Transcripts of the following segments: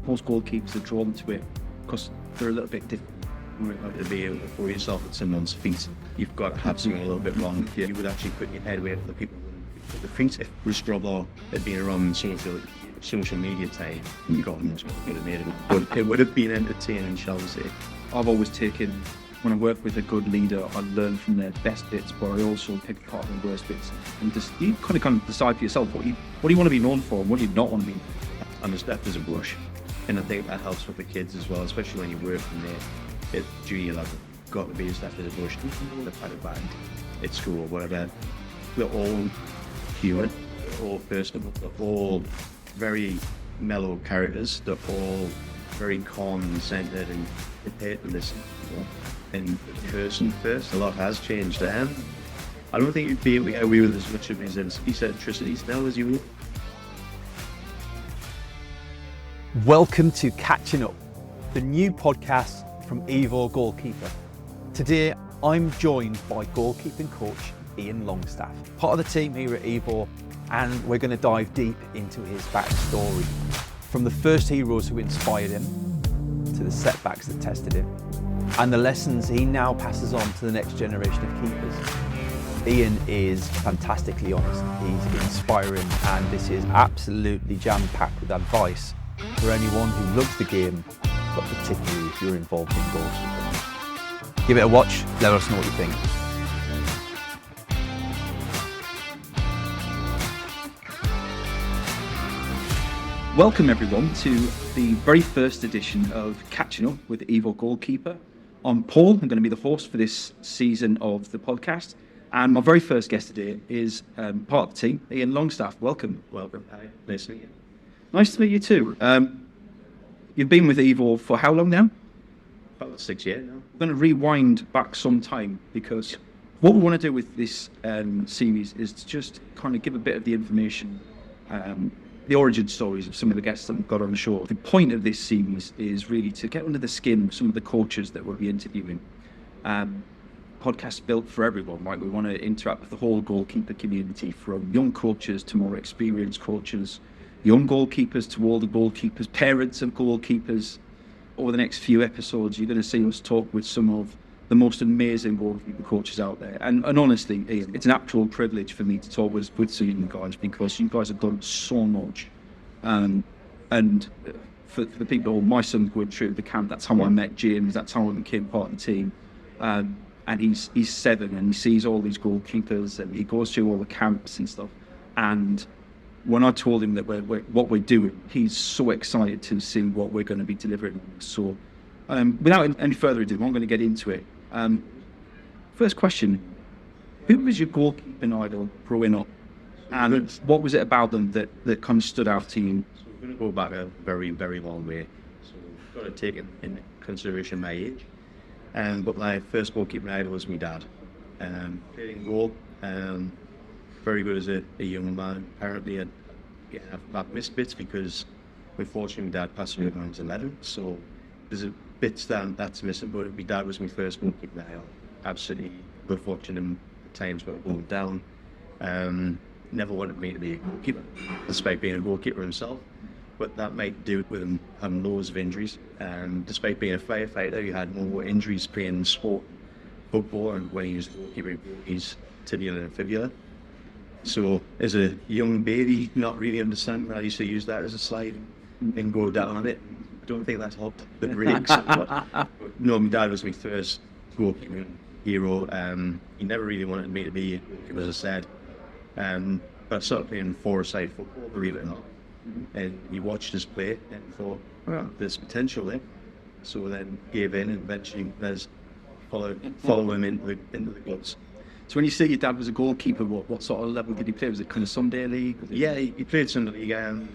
most goalkeepers are drawn to it because they're a little bit different. To be able to throw yourself at someone's feet, you've got to have something a little bit wrong. You would actually put your head where the people wouldn't. The feet, if Rustrobor had been around social media time, God knows what would have made it. But it would have been entertaining, shall we say. I've always taken, when I work with a good leader, I learn from their best bits, but I also pick apart their worst bits. And just you kind of decide for yourself what do you want to be known for and what do you not want to be. I'm as left as a brush, and I think that helps with the kids as well, especially when you work from there. At junior level, got to be as left as a bush. They've had a band at school or whatever. They're all human, they're all personable, they're all very mellow characters, they're all very calm and centered and prepared to listen. And person first, a lot has changed. I don't think you'd be able to get away with as much of his eccentricity now as you would. Welcome to Catching Up, the new podcast from Evo Goalkeeper. Today, I'm joined by goalkeeping coach Iain Longstaff, part of the team here at Evo, and we're going to dive deep into his backstory. From the first heroes who inspired him, to the setbacks that tested him, and the lessons he now passes on to the next generation of keepers. Iain is fantastically honest, he's inspiring, and this is absolutely jam-packed with advice for anyone who loves the game, but particularly if you're involved in goalkeeping. Give it a watch, let us know what you think. Welcome everyone to the very first edition of Catching Up with Evo Goalkeeper. I'm Paul, I'm going to be the host for this season of the podcast. And my very first guest today is part of the team, Iain Longstaff. Welcome. Welcome. Hi. Nice to meet you. Nice to meet you too. You've been with Evo for how long now? About 6 years now. I'm going to rewind back some time because what we want to do with this series is to just kind of give a bit of the information, the origin stories of some of the guests that we've got on the show. The point of this series is really to get under the skin of some of the coaches that we'll be interviewing. Podcast built for everyone, right? We want to interact with the whole goalkeeper community, from young coaches to more experienced coaches, young goalkeepers to all the goalkeepers, parents of goalkeepers. Over the next few episodes, you're going to see us talk with some of the most amazing goalkeeper coaches out there. And honestly, Iain, it's an actual privilege for me to talk with some of you guys because you guys have done so much. And for the people, my son's going through the camp, that's how I met James, that's how I became part of the team. And he's 7 and he sees all these goalkeepers and he goes through all the camps and stuff. And when I told him that what we're doing, he's so excited to see what we're going to be delivering. So without any further ado, I'm going to get into it. First question, who was your goalkeeping idol growing up? And what was it about them that kind of stood out to you? So we're going to go back a very, very long way. So we've got to take in consideration my age. But my first goalkeeping idol was my dad. Playing goal, very good as a young man. Apparently, I've missed bits because unfortunately my dad passed away when I was 11. So there's a bits that's missing. But my dad was my first goalkeeping idol. Absolutely good watching him at times when going down. Never wanted me to be a goalkeeper, despite being a goalkeeper himself. But that might do with him having loads of injuries. Despite being a firefighter, he had more injuries playing sport, football, and when he was a goalkeeper, he's tibia and fibula. So as a young baby, not really understanding, I used to use that as a slide and go down on it. I don't think that's helped the breaks. No, my dad was my first goalkeeping hero. He never really wanted me to be a goalkeeper, as I said. But I started playing four-a-side football, believe it or not. And he watched us play and thought, well, there's potential there. So then gave in and eventually follow him into the clubs. So when you say your dad was a goalkeeper, what sort of level did he play? Was it kind of Sunday league? Yeah, he played Sunday league.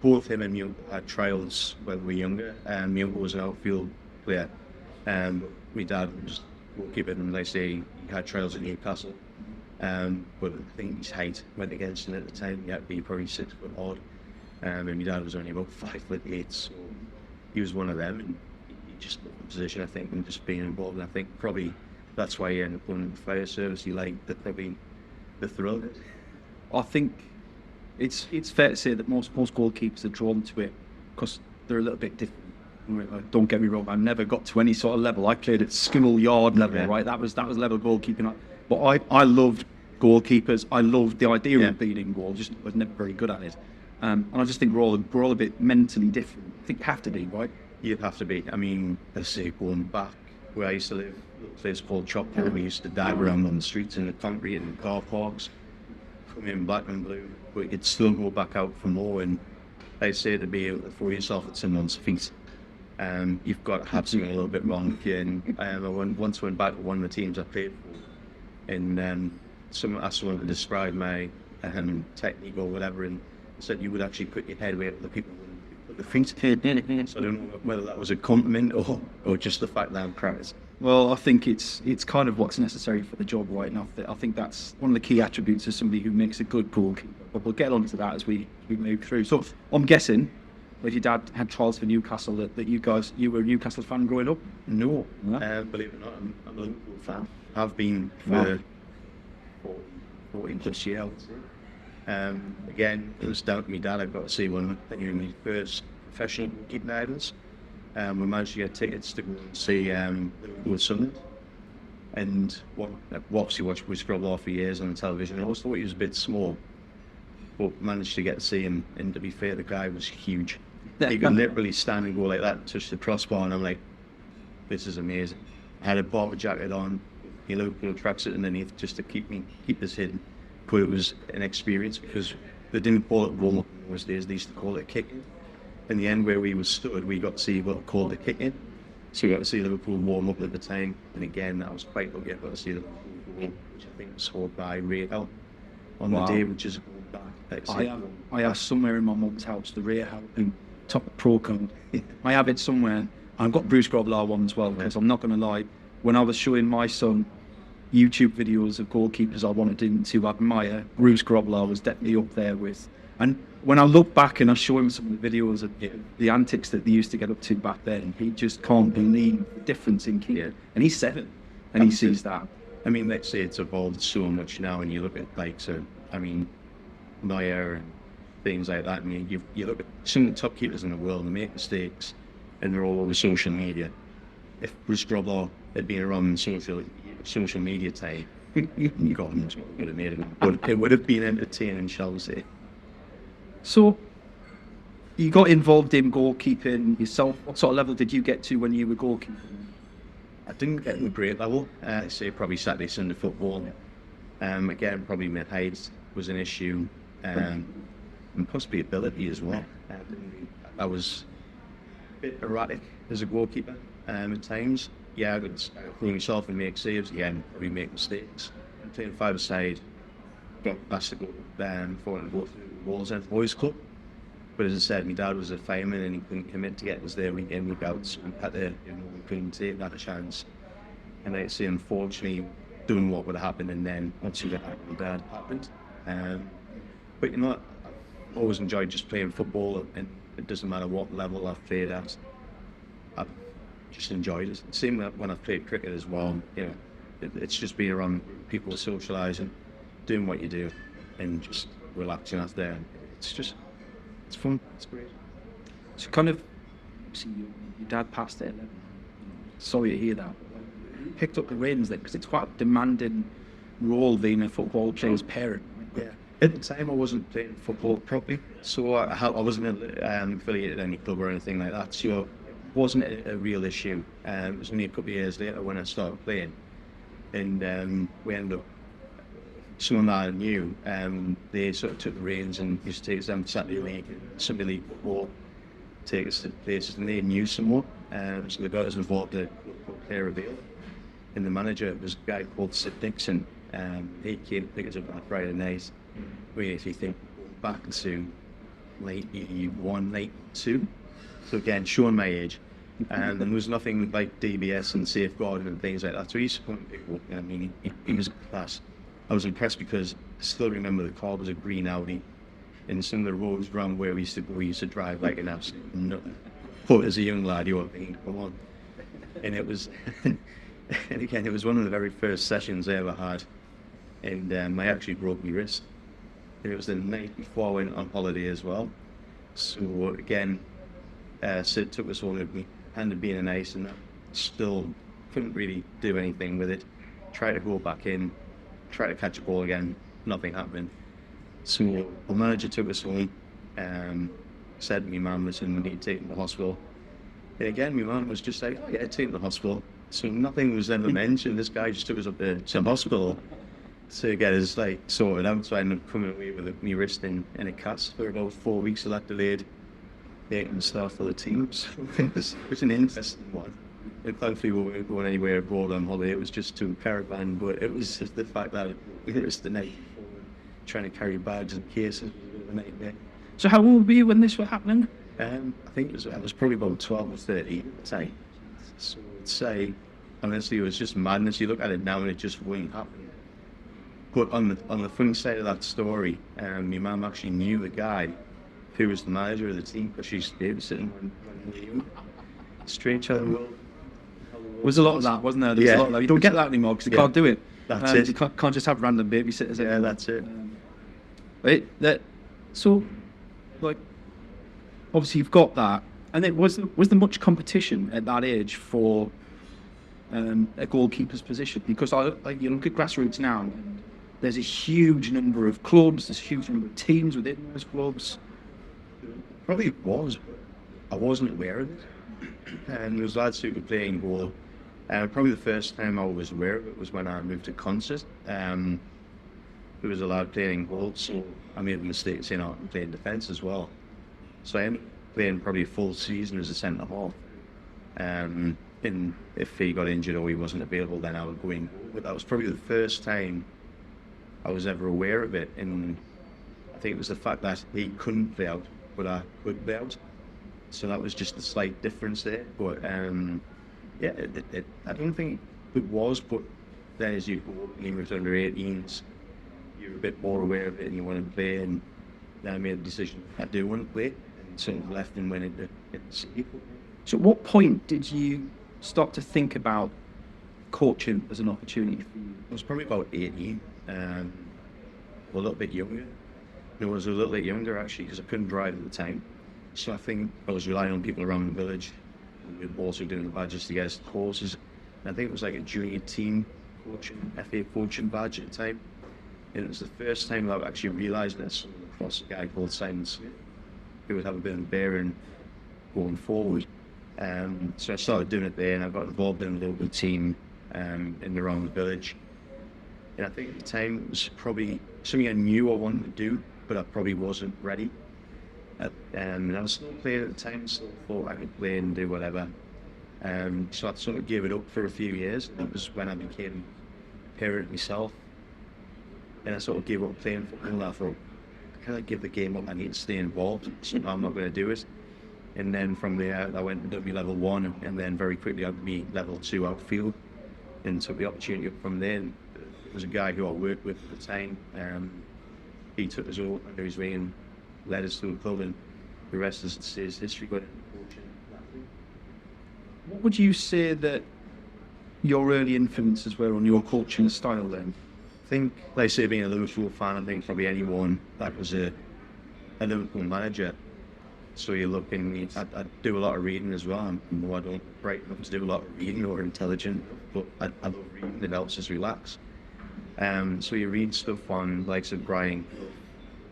Both him and me had trials when we were younger. My uncle was an outfield player. My dad was goalkeeper, and like I say, he had trials at Newcastle. But I think his height went against him at the time. He had to be probably 6 foot odd. And my dad was only about 5'8", so he was one of them. And he just loved the position, I think, and just being involved. And I think probably that's why he ended up going into the fire service. He liked the thrill of it. I think it's fair to say that most goalkeepers are drawn to it because they're a little bit different. Don't get me wrong, I never got to any sort of level. I played at school yard level, right? That was level goalkeeping. But I loved goalkeepers. I loved the idea of being in goal. Just was never very good at it. And I just think we're all a bit mentally different. I think you have to be, right? You'd have to be. I mean, let's say going back where I used to live, a place called Chopper, we used to dive around on the streets in the concrete and the car parks, come in black and blue, but you'd still go back out for more. And I say to be able to throw yourself at someone's feet, you've got to have something a little bit wrong with you. And I once went back to one of the teams I played for, and someone asked someone to describe my technique or whatever, and said you would actually put your head where the people wouldn't put their feet. So I don't know whether that was a compliment or just the fact that I'm cracked. Well, I think it's kind of what's necessary for the job right enough. I think that's one of the key attributes of somebody who makes a good goalkeeper. But we'll get on to that as we move through. So I'm guessing that your dad had trials for Newcastle, that you were a Newcastle fan growing up? No, believe it or not, I'm a Liverpool fan. I've been for 14 plus years. Again, it was down to my dad. I got to see one of my first professional goalkeeping idols. We managed to get tickets to go and see Liverpool Sunderland. And obviously watched Bruce Grobbelaar for years on the television. I always thought he was a bit small, but managed to get to see him. And to be fair, the guy was huge. He could literally stand and go like that and touch the crossbar, and I'm like, this is amazing. I had a bomber jacket on, a Liverpool tracksuit underneath just to keep this hidden. But it was an experience because they didn't call it warm up in those days, they used to call it kick-in. In the end where we were stood, we got to see what called the kick-in. So we got to see Liverpool warm up at the time, and again, I was quite lucky. I got to see Liverpool goal, which I think was scored by Ray on the day, which is a goal back. I have somewhere in my mum's house the Ray and top pro code. I have it somewhere. I've got Bruce Grobbelaar one as well, because I'm not going to lie, when I was showing my son YouTube videos of goalkeepers I wanted him to admire, Bruce Grobbelaar was definitely up there with. And when I look back and I show him some of the videos of the antics that they used to get up to back then, he just can't believe the difference in keeping. And he's 7, and he sees that. I mean, let's say it's evolved so much now, and you look at Neuer and things like that. I mean, you look at some of the top keepers in the world, and they make mistakes, and they're all over social media. If Bruce Grobbelaar had been around social media time, God knows what would have made it. But it would have been entertaining, shall we say. So, you got involved in goalkeeping yourself. What sort of level did you get to when you were goalkeeping? I didn't get to a great level. I'd say probably Saturday, Sunday football. Again, probably mid-height was an issue, and possibly ability as well. I was a bit erratic as a goalkeeper at times. Yeah, I could throw myself and make saves. Again, probably make mistakes. Playing five-a-side, got asked to go for and go through the walls at the boys' club. But as I said, my dad was a fireman and he couldn't commit to get us there week in, week out. So we had to, we couldn't take that a chance. And I'd say, unfortunately, doing what would have happened, and then once you get back, my dad happened. But you know, I've always enjoyed just playing football, and it doesn't matter what level I've played at. I've just enjoyed it. Same when I've played cricket as well. You know, it's just being around people, socialising, doing what you do, and just relaxing out there. It's fun. It's great. So kind of, see, your dad passed at 11. Sorry to hear that. You picked up the reins then, because it's quite a demanding role being a football player's parent. Yeah. At the time, I wasn't playing football properly, so I wasn't affiliated with any club or anything like that. So it wasn't a real issue. It was only a couple of years later when I started playing, and we ended up. Someone that I knew, they sort of took the reins and used to take us down to Saturday League, Sunday League football, take us to places, and they knew someone, so they got us involved at player reveal. And the manager was a guy called Sid Dixon. He came to pick us up on a Friday night. We actually think back to late 81, late 2. So again, showing my age. And there was nothing like DBS and safeguarding and things like that. So he used to come and pick up. I mean, he was class. I was impressed because I still remember the car was a green Audi, and some of the roads around where we used to drive like an absolute nut. But as a young lad, you were thinking, come on. And it was, and again, it was one of the very first sessions I ever had, and I actually broke my wrist. And it was the night before I went on holiday as well. So again, Sid took us home with me, handed being an ace, and still couldn't really do anything with it. Tried to go back in, tried to catch a ball again, nothing happened. So the manager took us home, said my mum was in, we need to take him to the hospital. And again, my mum was just like, oh yeah, take him to the hospital. So nothing was ever mentioned. This guy just took us up to some hospital to get us like sorted out. So I ended up coming away with my wrist in a cast for about 4 weeks of that delayed and stuff for the teams. It was an interesting one. And thankfully we weren't going anywhere abroad on holiday. It was just to Caravan, but it was just the fact that it was the night before, trying to carry bags and cases was a bit of a nightmare. So how old were you when this was happening? I think I was probably about 12 or 13 at the time. So I'd say, honestly, it was just madness. You look at it now and it just wouldn't happen. But on the funny side of that story, my mum actually knew the guy who was the manager of the team because she's babysitting when we were young. Strange how the world. There was a lot of that, wasn't there? There was a lot of that. You don't get that anymore because you can't do it. That's it. You can't just have random babysitters. Yeah, anymore. that's it. So, like, obviously you've got that, and it was there much competition at that age for a goalkeeper's position? Because you look at grassroots now, there's a huge number of clubs, there's a huge number of teams within those clubs. Probably was, but I wasn't aware of it. And there was lads who were playing goal. Probably the first time I was aware of it was when I moved to Concert. There was a lad playing goal, so I made a mistake saying I'm playing defence as well. So I ended up playing probably a full season as a centre half. And if he got injured or he wasn't available, then I would go in. But that was probably the first time I was ever aware of it. And I think it was the fact that he couldn't play out, but I could play out. So that was just a slight difference there. But yeah, I don't think it was, but then as you go up and you moved under 18s, you're a bit more aware of it and you want to play. And then I made the decision I do want to play, and sort of left and went into City. So at what point did you start to think about coaching as an opportunity for you? I was probably about 18, a little bit younger. I was a little bit younger actually because I couldn't drive at the time. So I think I was relying on people around the village. We were also doing the badges to get us courses. And I think it was like a junior team coaching, FA coaching badge at the time. And it was the first time that I actually realised this across a guy called Simon Smith, who would have a bit of a bearing going forward. So I started doing it there, and I got involved in a local team in the round village. And I think at the time it was probably something I knew I wanted to do, but I probably wasn't ready. And I was still playing at the time, still thought I could play and do whatever. So I sort of gave it up for a few years. And it was when I became a parent myself. And I sort of gave up playing football. I thought, I can't give the game up, I need to stay involved, so I'm not going to do it. And then from there, I went and did my level 1, and then very quickly I did my level 2 outfield, and took the opportunity up from there. And there was a guy who I worked with at the time. He took us all under his wing and led us to a club, and the rest is history. Got into coaching. What would you say that your early influences were on your coaching style then? I think, like I say, being a Liverpool fan, I think probably anyone that was a Liverpool manager. So you're looking, I do a lot of reading as well. I don't break enough to do a lot of reading or intelligent, but I love reading. It helps us relax. So you read stuff on likes of Brian,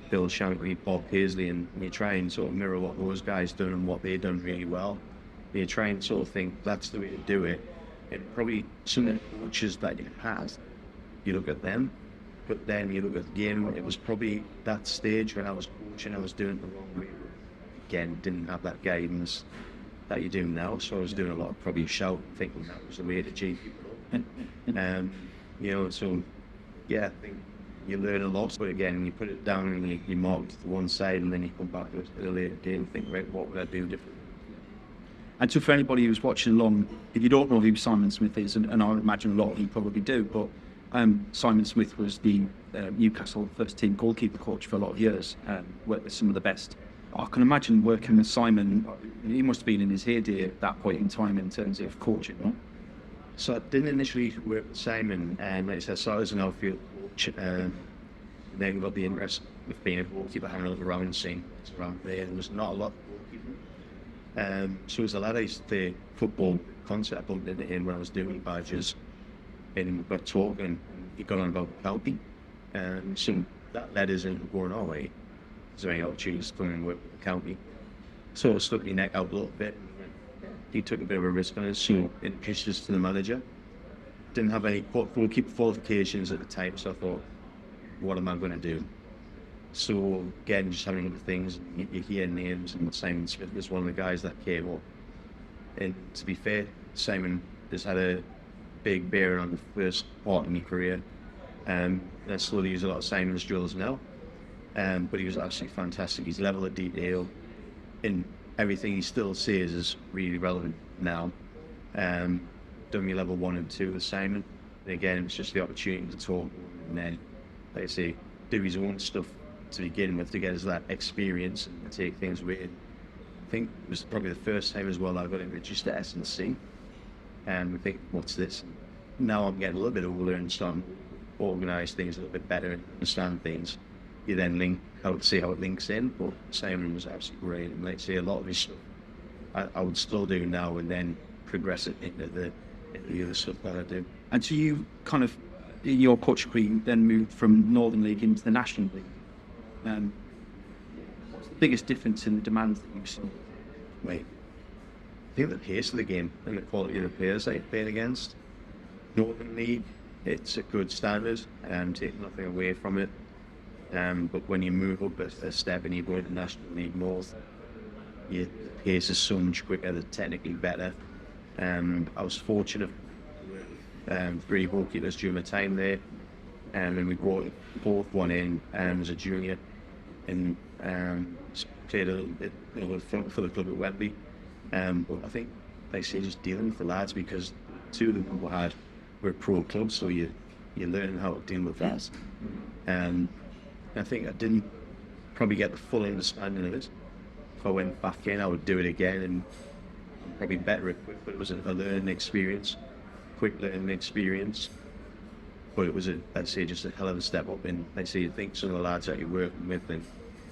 Bill Shankly, Bob Paisley, and you try and sort of mirror what those guys done and what they've done really well. You try and sort of think that's the way to do it. And probably some of the coaches that you had, you look at them, but then you look at the game. It was probably that stage when I was coaching, I was doing it the wrong way. Again, didn't have that guidance that you do now, so I was doing a lot of probably shout, thinking that was the way to G people. So yeah, I think you learn a lot, but again, you put it down and you mark it to one side, and then you come back to it at a later date and think, right, what would I do differently? And so for anybody who's watching along, if you don't know who Simon Smith is, and I imagine a lot of you probably do, but Simon Smith was the Newcastle first team goalkeeper coach for a lot of years, worked with some of the best. I can imagine working with Simon, he must have been in his heyday at that point in time in terms of coaching, no? So I didn't initially work with Simon, and like I said, I started as an outfield coach, then got the interest with being a goalkeeper, having a look around and seeing what's around there. There was not a lot of goalkeeping. So as a lad, I used to play football concert. I bumped into him when I was doing badges, and we got talking. He got on about county, so that led us into going, all right, is there any opportunities to come and work with the county? So I stuck my neck out a little bit. He took a bit of a risk on us, so it pitched us to the manager. Didn't have any goalkeeper qualifications at the time, so I thought, what am I going to do? So again, just having other things, you hear names, and Simon Smith was one of the guys that came up. And to be fair, Simon has had a big bearing on the first part of my career. I slowly use a lot of Simon's drills now. But he was absolutely fantastic. His level of detail in everything he still says is really relevant now. Done my level 1 and 2 with Simon. And again, it was just the opportunity to talk, and then, like I say, do his own stuff to begin with to get us that experience and take things with it. I think it was probably the first time as well I got introduced to S&C, and we think, what's this? Now I'm getting a little bit older and starting to organise things a little bit better and understand things. You then link out to see how it links in, but Simon was absolutely great, and like I say, a lot of his stuff I would still do now and then progress it into the other stuff that I do. And so you kind of, in your coach career, then moved from Northern League into the National League. What's the biggest difference in the demands that you've seen? Wait, I think the pace of the game and the quality of the players that you played against. Northern League, it's a good standard, take nothing away from it. But when you move up a step and you go into National League North, your pace is so much quicker, they're technically better. I was fortunate with 3 goalkeepers during my time there, and we brought both one in as a junior, and played a little bit for the club at Wembley. But I think, like I say, just dealing with the lads, because 2 of them were pro clubs, so you learn how to deal with that. I think I didn't probably get the full understanding of it. If I went back in, I would do it again, and probably better equipped. But it was a learning experience, quick learning experience. But it was, I'd say, just a hell of a step up. And like I say, you think some of the lads that you're working with, and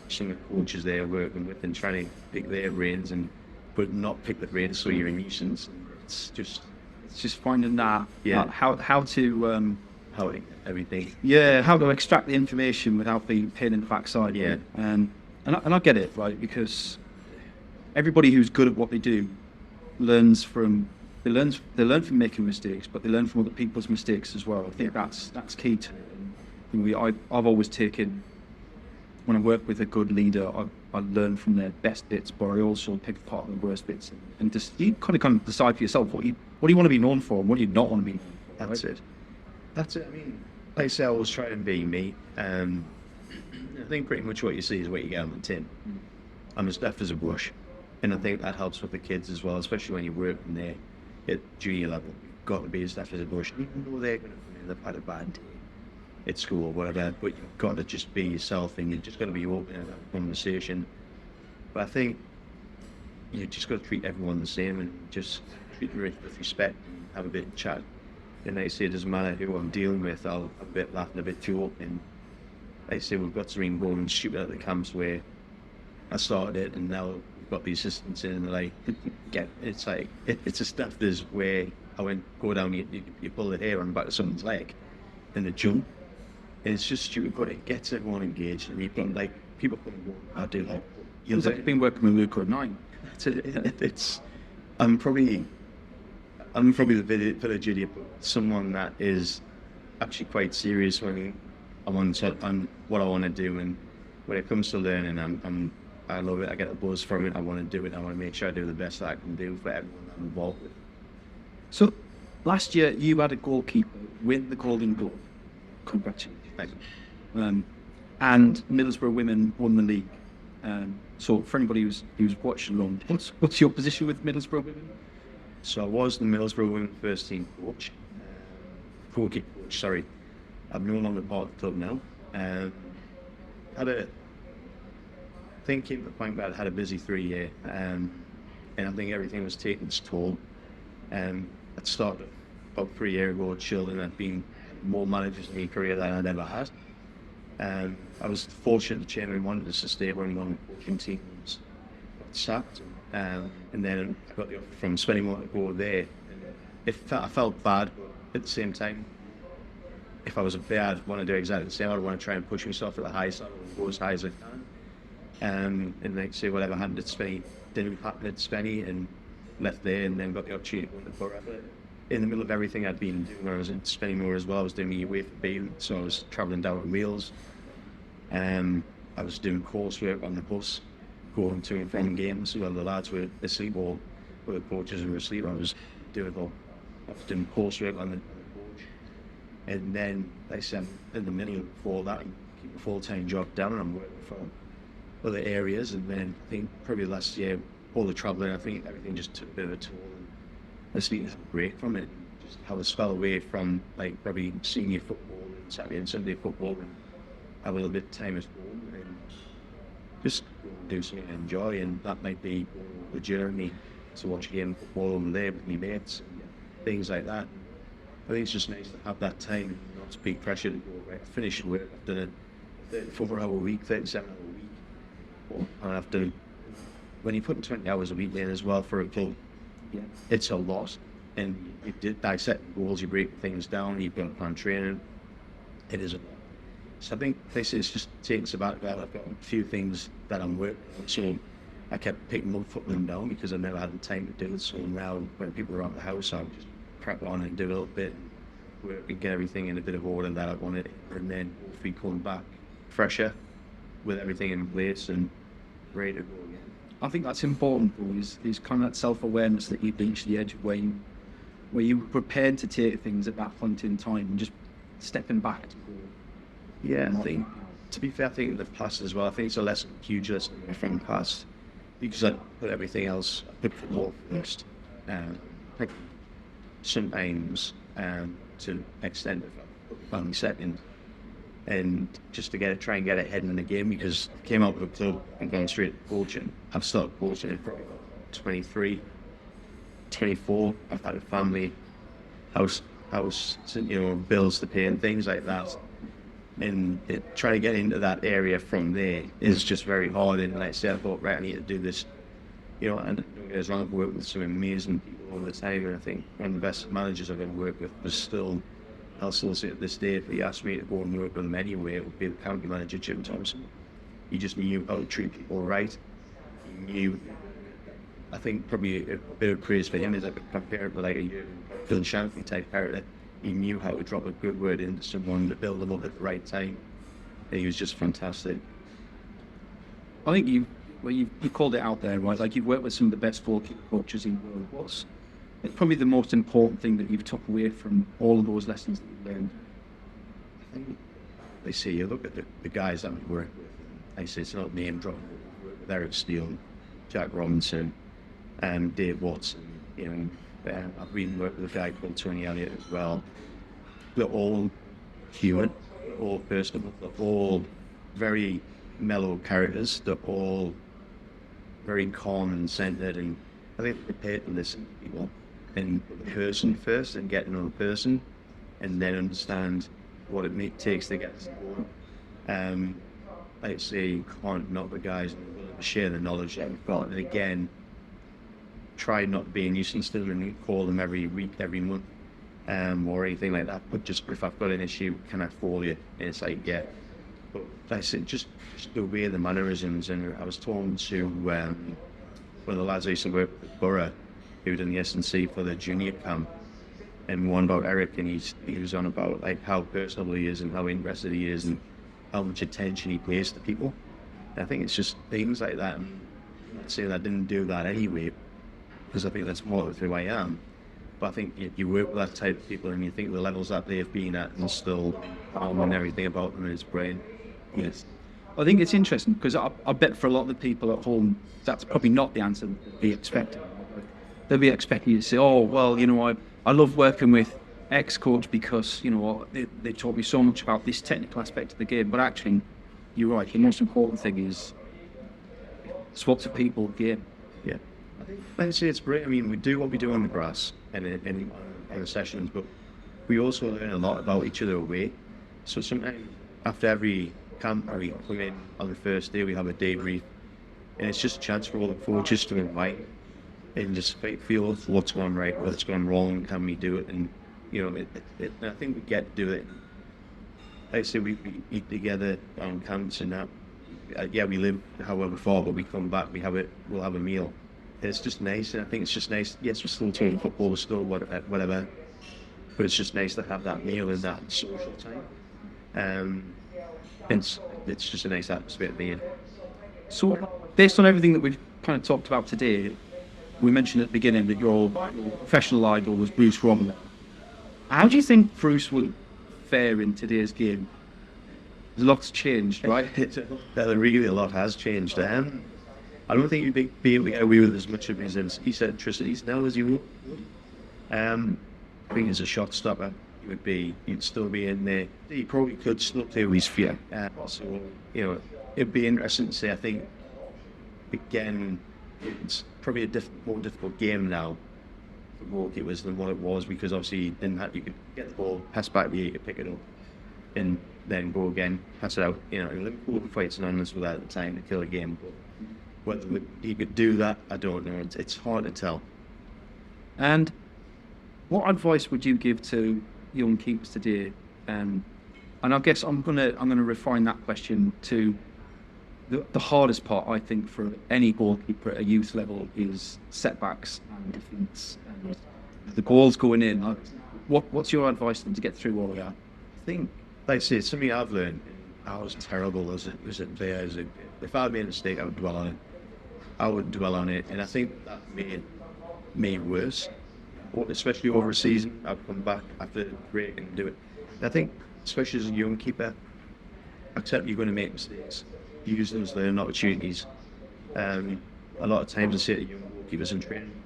some of the coaches they're working with, and trying to pick their brains, but not pick the brains so you're a nuisance. It's just finding that, how to everything. Yeah, how to extract the information without being pain in the backside. Yeah. And I get it, right? Because everybody who's good at what they do learn from making mistakes, but they learn from other people's mistakes as well. I think that's key to it. I've always taken, when I work with a good leader, I learn from their best bits, but I also pick apart the worst bits, and just you kind of decide for yourself what do you want to be known for and what do you not want to be known for. That's it. I mean, like I say, I always try and be me. I think pretty much what you see is what you get on the tin. I'm as deaf as a bush, and I think that helps with the kids as well, especially when you're working there at junior level. You've got to be as deaf as a bush, even though they're going to come in, they've had a bad day at school or whatever, but you've got to just be yourself, and you've just got to be open in that conversation. But I think you just got to treat everyone the same, and just treat them with respect and have a bit of chat. And like I say, it doesn't matter who I'm dealing with, I'll a bit laughing, a bit too open. Like I say, we've got to go and shoot at the camps where I started it, and now we've got the assistants in, and like, it's a stuff there's where I go down, you pull the hair on the back of someone's leg, and they jump. And it's just stupid, but it gets everyone engaged, and you've got like people coming and going, I do like. You've been working with Luca at 9. I'm probably the village idiot, but someone that is actually quite serious when I'm on what I want to do, and when it comes to learning, I love it. I get a buzz from it. I want to do it. I want to make sure I do the best that I can do for everyone I'm involved with. So last year you had a goalkeeper win the Golden Goal. Congratulations. Thank you. And Middlesbrough women won the league. So for anybody who's watching along, what's your position with Middlesbrough women? So I was the Middlesbrough women first team coach, goalkeeper coach. Sorry, I'm no longer part of the club now. Came to the point where I had a busy 3 year, and I think everything was taking its toll. It started about 3 years ago at Chiltern. I'd been more managers in my career than I'd ever had. I was fortunate the chairman wanted us to stay when one of the coaching teams got sacked. And then I got the offer from Spennymoor to go there. I felt bad, but at the same time, if I was up there, I'd want to do exactly the same. I'd want to try and push myself to the highest level and go as high as I can. And like say whatever happened at Spenny didn't happen at Spenny, and left there, and then got the opportunity to go to Borough. In the middle of everything I'd been doing when I was in Spennymoor as well, I was doing my way for being, so I was travelling down to Wales. I was doing coursework on the bus, going to and from games while the lads were asleep or the coaches were asleep. I was doing coursework on the coach. And then they said in the middle before that, keep a full-time job down, and I'm working for other areas. And then I think probably last year, all the travelling, I think everything just took a bit of a toll. I just needed a break from it. Just have a spell away from like probably senior football and Saturday and Sunday football, and have a little bit of time at home and just do something I enjoy. And that might be the journey to watch a game of football over there with my mates, things like that. I think it's just nice to have that time, not to be pressured to go right, finish work. I've done a 34-hour week, 37-hour week, and I've done. When you put 20 hours a week in as well for a club, it's a lot. And you dissect goals, you break things down, you've got to plan training. It is a lot. So I think this is just taking sabbatical. I've got a few things that I'm working on. So I kept picking them up, putting them down because I never had the time to do it. So now when people are out the house, I'll just crack on and do a little bit, work and get everything in a bit of order that I wanted, and then hopefully come back fresher with everything in place and ready to go again. I think that's important, though, is kind of that self-awareness that you've reached the edge of where you were prepared to take things at that point in time and just stepping back to go. Yeah, I think, to be fair, I think in the past as well, I think it's a huge lesson from the past, because I put everything else, I put football first. Like sometimes to extent of planning second, and just to try and get ahead in the game, because I came out with a club and going straight to coaching. I've started coaching at probably 23, 24. I've had a family, house, bills to pay and things like that. And trying to get into that area from there is just very hard. And like I said, I thought, right, I need to do this, and don't get us wrong, I've worked with some amazing people all the time. And I think one of the best managers I've ever worked with I'll still say to this day, if he asked me to go and work with him anyway, it would be the county manager, Jim Thompson. He just knew how to treat people right. He knew, I think probably a bit of praise for him is like a compared with like a Phil Shankly type character. He knew how to drop a good word into someone to build them up at the right time. And he was just fantastic. I think you called it out there, right? Like, you've worked with some of the best goalkeeper coaches in the world. It's probably the most important thing that you've took away from all of those lessons that you've learned. I think they say you look at the guys that we work with. I say it's not name dropping. With Eric Steele, Jack Robinson, and Dave Watson. I've been working with a guy called Tony Elliott as well. They're all human, all personable, they're all very mellow characters. They're all very calm and centered, and I think they're prepared to listen to people and the person first, and get to know the person, and then understand what it takes to get us going. Like I say, you can't knock the guys and share the knowledge that we've got, and again, try not to be a nuisance to them and call them every week, every month, or anything like that. But just if I've got an issue, can I call you? And it's like, yeah. But like I said, just the way, the mannerisms. And I was talking to one of the lads I used to work with, Borough, who was in the S&C for the junior camp, and one about Eric, and he was on about like how personal he is and how interested he is and how much attention he pays to people. And I think it's just things like that. I'm not saying I didn't do that anyway, because I think that's more of who I am. But I think you work with that type of people and you think the levels that they've been at and still and everything about them in his brain. Yes. I think it's interesting because I bet for a lot of the people at home, that's probably not the answer they'd be expecting. They'll be expecting you to say, oh, well, I love working with X coach because, they taught me so much about this technical aspect of the game. But actually, you're right, the most important thing is swap to people game. Yeah. I'd say it's great. I mean, we do what we do on the grass and in the sessions, but we also learn a lot about each other away. So sometimes after every camp, we come in on the first day, we have a debrief, And it's just a chance for all the coaches to invite and just feel what's gone right, what's gone wrong, can we do it? And, you know, I think we get to do it. Like I say, we eat together on camps and that. Yeah, we live however far, but we come back, we'll have a meal. It's just nice, and I think it's just nice. Yes, we're still talking football, we're still whatever, but it's just nice to have that meal and that social time. It's just a nice atmosphere to be in. So, based on everything that we've kind of talked about today, we mentioned at the beginning that your professional idol was Bruce Romney. How do you think Bruce would fare in today's game? There's lots changed, right? Really, a lot has changed. I don't think you'd be able to get away with as much of his eccentricities now as you would. I think as a shot stopper, you'd still be in there. He probably could still play with his feet. So, you know, it'd be interesting to say. I think, again, it's probably a more difficult game now for goalkeepers than what it was, because obviously you could get the ball, pass back to you, you could pick it up, and then go again, pass it out. You know, Liverpool fight synonymous with that at the time to kill a game. But whether he could do that, I don't know. It's hard to tell. And what advice would you give to young keepers today? And I guess I'm gonna refine that question to the hardest part, I think, for any goalkeeper at a youth level is setbacks and defeats and the goals going in. What's your advice to get through all of that? I think, like I say, something I've learned. I was terrible as a player. If I made a mistake, I would dwell on it. I would dwell on it, and I think that made me worse. Especially over a season, I'd come back after the break and do it. And I think, especially as a young keeper, accept you're going to make mistakes. Use them as learning opportunities. A lot of times I say to young goalkeepers in training,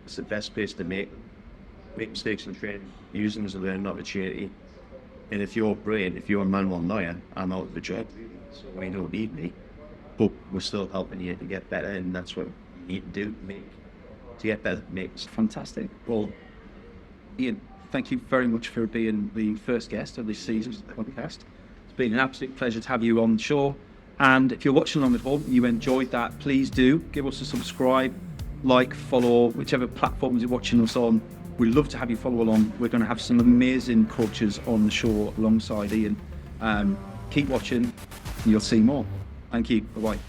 it's the best place to make mistakes in training. Use them as a learning opportunity. And if you're brilliant, if you're a Manuel Neuer, I'm out of the job, so you don't need me. But we're still helping you to get better, and that's what you need to do to get better. Fantastic. Well, Iain, thank you very much for being the first guest of this season's podcast. It's been an absolute pleasure to have you on the show. And if you're watching along at home, you enjoyed that, please do give us a subscribe, like, follow, whichever platforms you're watching us on. We'd love to have you follow along. We're going to have some amazing coaches on the show alongside Iain. Keep watching, and you'll see more. Thank you. Bye-bye.